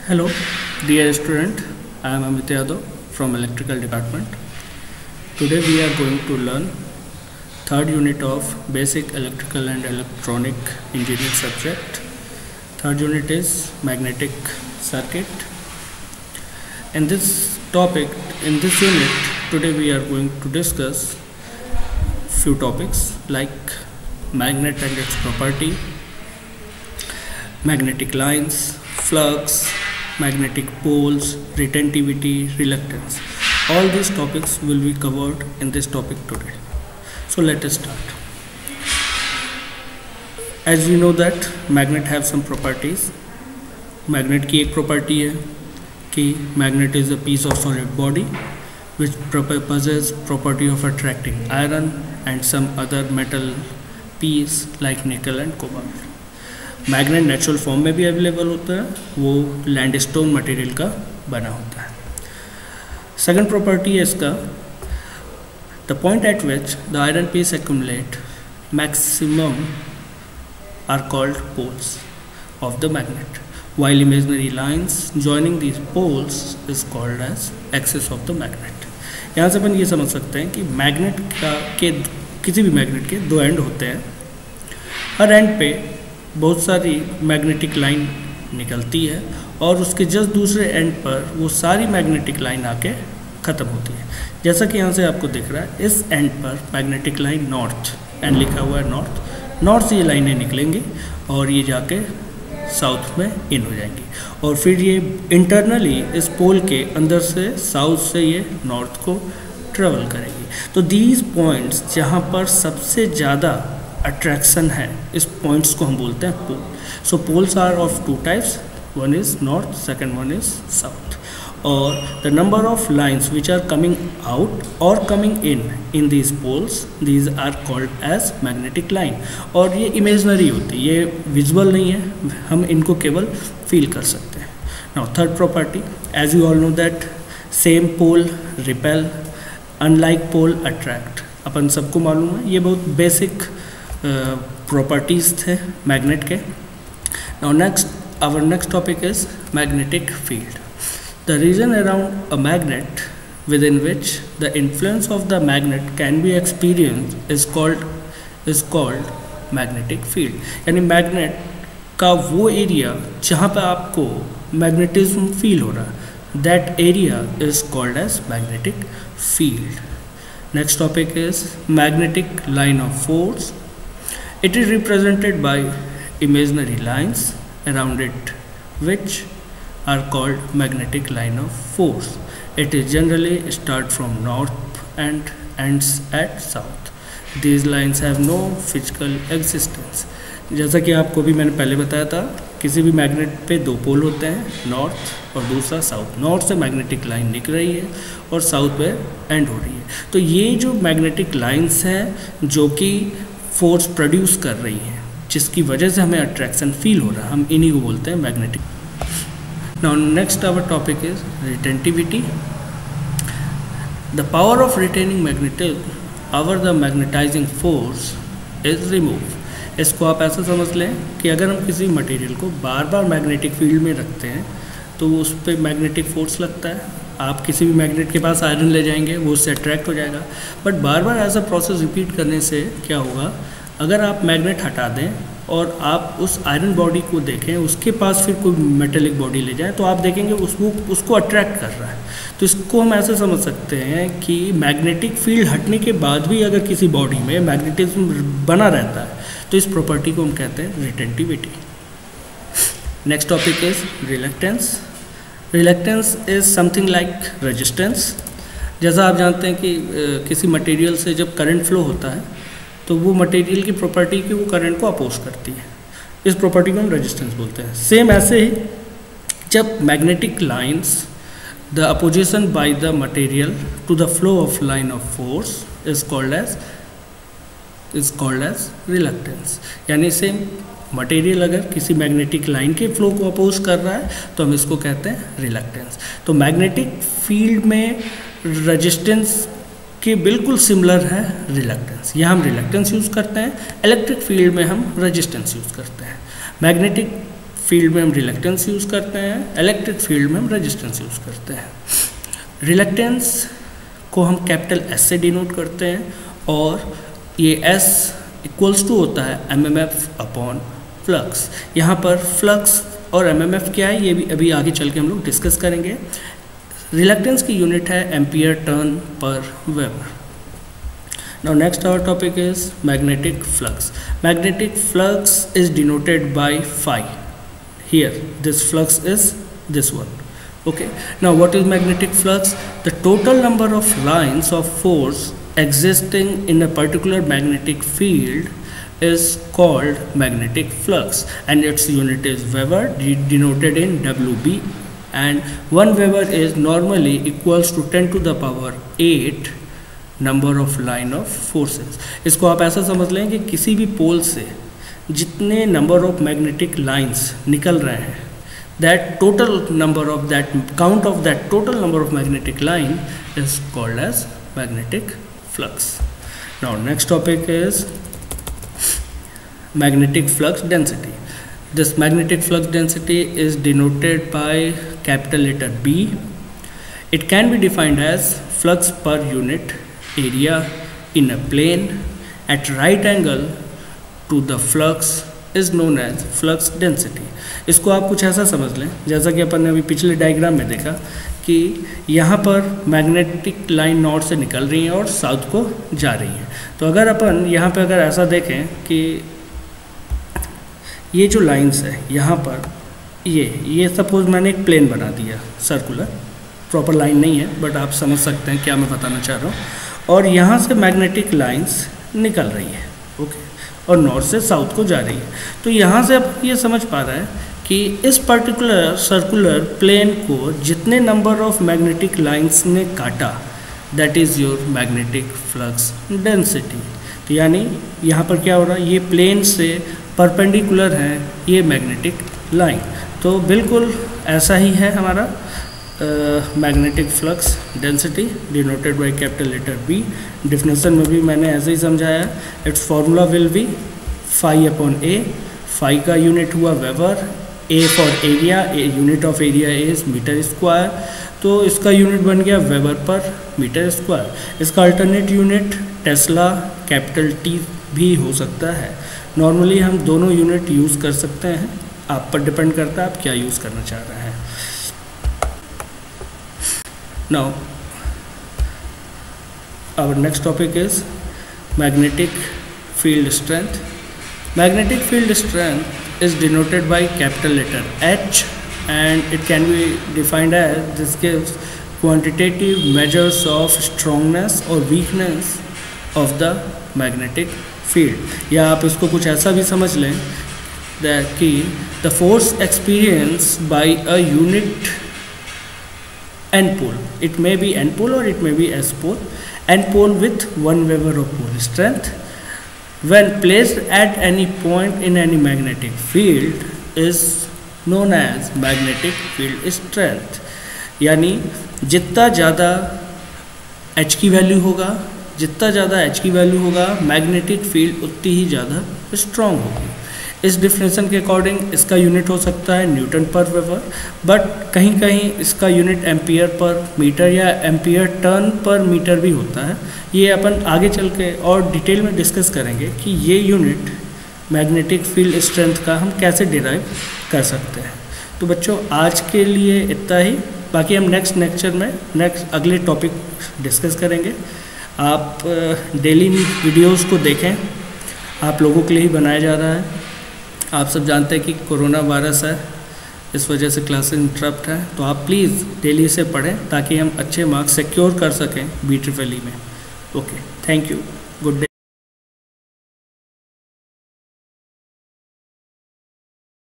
Hello, dear student. I am Amit Yadav from Electrical Department. Today we are going to learn third unit of Basic Electrical and Electronic Engineering subject. Third unit is Magnetic Circuit. In this unit, today we are going to discuss few topics like magnet and its property, magnetic lines, flux, magnetic poles, retentivity, reluctance. All these topics will be covered in this topic today. So let us start. As we know that magnet have some properties. Magnet की एक property है कि magnet is a piece of solid body which possesses property of attracting iron and some other metal piece like nickel and cobalt. Magnet natural form में भी available होता है, वो Lansdowne material का बना होता है. सेकंड प्रॉपर्टी है इसका, the point at which the iron piece accumulate maximum are called poles of the magnet, while imaginary lines joining these poles is called as axis of the magnet. यहाँ से अपन ये समझ सकते हैं कि मैग्नेट के किसी भी मैग्नेट के दो एंड होते हैं. हर एंड पे बहुत सारी मैग्नेटिक लाइन निकलती है और उसके जस्ट दूसरे एंड पर वो सारी मैग्नेटिक लाइन आके ख़त्म होती है. जैसा कि यहाँ से आपको दिख रहा है, इस एंड पर मैग्नेटिक लाइन नॉर्थ, एंड लिखा हुआ है नॉर्थ से ये लाइनें निकलेंगी और ये जाके साउथ में इन हो जाएंगी और फिर ये इंटरनली इस पोल के अंदर से साउथ से ये नॉर्थ को ट्रेवल करेगी. तो दीज पॉइंट्स जहाँ पर सबसे ज़्यादा अट्रैक्शन है, इस पॉइंट्स को हम बोलते हैं pole. So poles are of two types, one is north, second one is south. और the number of lines which are coming out और coming in these poles, these are called as magnetic line. और ये imaginary होती है, ये visual नहीं है, हम इनको केवल फील कर सकते हैं. Now third property, as you all know that same pole repel, unlike pole attract. अपन सबको मालूम है, ये बहुत बेसिक प्रॉपर्टीज़ थे मैग्नेट के. Now our next topic is magnetic field. The region around a magnet within which the influence of the magnet can be experienced is called magnetic field. यानी magnet का वो एरिया जहाँ पे आपको magnetism feel हो रहा है, that area is called as magnetic field. Next topic is magnetic line of force. It is represented by imaginary lines around it which are called magnetic line of force. It is generally start from north and ends at south. These lines have no physical existence. जैसा कि आपको भी मैंने पहले बताया था, किसी भी मैग्नेट पे दो पोल होते हैं, नॉर्थ और दूसरा साउथ. नॉर्थ से मैग्नेटिक लाइन निकल रही है और साउथ पे एंड हो रही है. तो ये जो मैग्नेटिक लाइंस हैं जो कि फोर्स प्रोड्यूस कर रही हैं, जिसकी वजह से हमें अट्रैक्शन फील हो रहा है, हम इन्हीं को बोलते हैं magnetic. Now next our topic is retentivity. The power of retaining magnetism over the magnetizing force is removed. इसको आप ऐसा समझ लें कि अगर हम किसी मटेरियल को बार बार मैग्नेटिक फील्ड में रखते हैं तो उस पर मैग्नेटिक फोर्स लगता है. आप किसी भी मैग्नेट के पास आयरन ले जाएंगे, वो उससे अट्रैक्ट हो जाएगा. बट बार बार ऐसा प्रोसेस रिपीट करने से क्या होगा, अगर आप मैग्नेट हटा दें और आप उस आयरन बॉडी को देखें, उसके पास फिर कोई मेटेलिक बॉडी ले जाए, तो आप देखेंगे उसको अट्रैक्ट कर रहा है. तो इसको हम ऐसे समझ सकते हैं कि मैग्नेटिक फील्ड हटने के बाद भी अगर किसी बॉडी में मैग्नेटिज्म बना रहता है तो इस प्रॉपर्टी को हम कहते हैं retentivity. Next topic is reluctance. Reluctance is something like resistance. जैसा आप जानते हैं कि किसी मटेरियल से जब करंट फ्लो होता है तो वो मटेरियल की प्रॉपर्टी की वो करंट को अपोज करती है. इस प्रॉपर्टी को हम रेजिस्टेंस बोलते हैं. सेम ऐसे ही जब magnetic lines, the opposition by the material to the flow of line of force is called as reluctance. यानी सेम मटेरियल अगर किसी मैग्नेटिक लाइन के फ्लो को अपोज कर रहा है तो हम इसको कहते हैं रिलक्टेंस. तो मैग्नेटिक फील्ड में रेजिस्टेंस के बिल्कुल सिमिलर है रिलक्टेंस. यहाँ हम रिलक्टेंस यूज़ करते हैं, इलेक्ट्रिक फील्ड में हम रेजिस्टेंस यूज़ करते हैं. मैग्नेटिक फील्ड में हम रिलक्टेंस यूज़ करते हैं, इलेक्ट्रिक फील्ड में हम रेजिस्टेंस यूज़ करते हैं। रिलक्टेंस को हम कैपिटल एस से डिनोट करते हैं और ये एस इक्वल्स टू होता है एमएमएफ अपॉन फ्लक्स। यहाँ पर फ्लक्स और एमएमएफ क्या है ये भी अभी आगे चल के हम लोग डिस्कस करेंगे। रिलक्टेंस की यूनिट है एम्पियर टर्न पर weber. Now next our topic is magnetic flux. Magnetic flux is denoted by phi. Here this flux is this one. Okay. Now what is magnetic flux? The total number of lines of force existing in a particular magnetic field is called magnetic flux, and its unit is Weber, denoted in WB, and 1 Weber is normally equals to 10 to the power 8 number of line of forces. इसको आप ऐसा समझ लें कि किसी भी पोल से जितने नंबर ऑफ मैग्नेटिक लाइंस निकल रहे हैं, that total number of that count of that total number of magnetic line is called as magnetic flux. Now next topic is magnetic flux density. This magnetic flux density is denoted by capital letter B. It can be defined as flux per unit area in a plane at right angle to the flux is known as flux density. इसको आप कुछ ऐसा समझ लें जैसा कि अपन ने अभी पिछले डायग्राम में देखा कि यहाँ पर मैग्नेटिक लाइन नॉर्थ से निकल रही है और साउथ को जा रही है। तो अगर अपन यहाँ पे अगर ऐसा देखें कि ये जो लाइंस है यहाँ पर ये सपोज मैंने एक प्लेन बना दिया सर्कुलर, प्रॉपर लाइन नहीं है बट आप समझ सकते हैं क्या मैं बताना चाह रहा हूँ। और यहाँ से मैग्नेटिक लाइंस निकल रही है, ओके, और नॉर्थ से साउथ को जा रही है। तो यहाँ से आप ये समझ पा रहे हैं कि इस पर्टिकुलर सर्कुलर प्लेन को जितने नंबर ऑफ मैग्नेटिक लाइंस ने काटा, that is your magnetic flux density. तो यानी यहाँ पर क्या हो रहा है, ये प्लेन से परपेंडिकुलर है ये मैग्नेटिक लाइन। तो बिल्कुल ऐसा ही है हमारा magnetic flux density denoted by capital letter B. Definition में भी मैंने ऐसे ही समझाया। Its formula will be phi upon A. Phi का यूनिट हुआ weber, A for area, unit of area is metre square, तो इसका यूनिट बन गया वेबर पर मीटर स्क्वायर। इसका alternate unit tesla capital T भी हो सकता है। नॉर्मली हम दोनों यूनिट यूज़ कर सकते हैं, आप पर डिपेंड करता है आप क्या यूज़ करना चाह रहे हैं। Now our next topic is magnetic field strength. Magnetic field strength is denoted by capital letter H, and it can be defined as this gives quantitative measures of strongness or weakness of the magnetic field. या आप इसको कुछ ऐसा भी समझ लें कि the force experienced by a unit N pole, it may be N pole or it may be S pole, N pole with 1 Weber of pole strength when placed at any point in any magnetic field is known as magnetic field strength. यानी जितना ज़्यादा H की value होगा, जितना ज़्यादा H की value होगा magnetic field उतनी ही ज़्यादा स्ट्रॉन्ग होगी। इस डिफिनेशन के अकॉर्डिंग इसका यूनिट हो सकता है न्यूटन पर वेबर, बट कहीं कहीं इसका यूनिट एम्पियर पर मीटर या एम्पियर टर्न पर मीटर भी होता है। ये अपन आगे चल के और डिटेल में डिस्कस करेंगे कि ये यूनिट मैग्नेटिक फील्ड स्ट्रेंथ का हम कैसे डिराइव कर सकते हैं। तो बच्चों आज के लिए इतना ही, बाकी हम नेक्स्ट लेक्चर में अगले टॉपिक डिस्कस करेंगे। आप डेली वीडियोज़ को देखें, आप लोगों के लिए ही बनाया जा रहा है। आप सब जानते हैं कि कोरोना वायरस है, इस वजह से क्लासेस इंटरप्ट है, तो आप प्लीज़ डेली से पढ़ें ताकि हम अच्छे मार्क्स सिक्योर कर सकें BEE में। Okay, thank you, good day.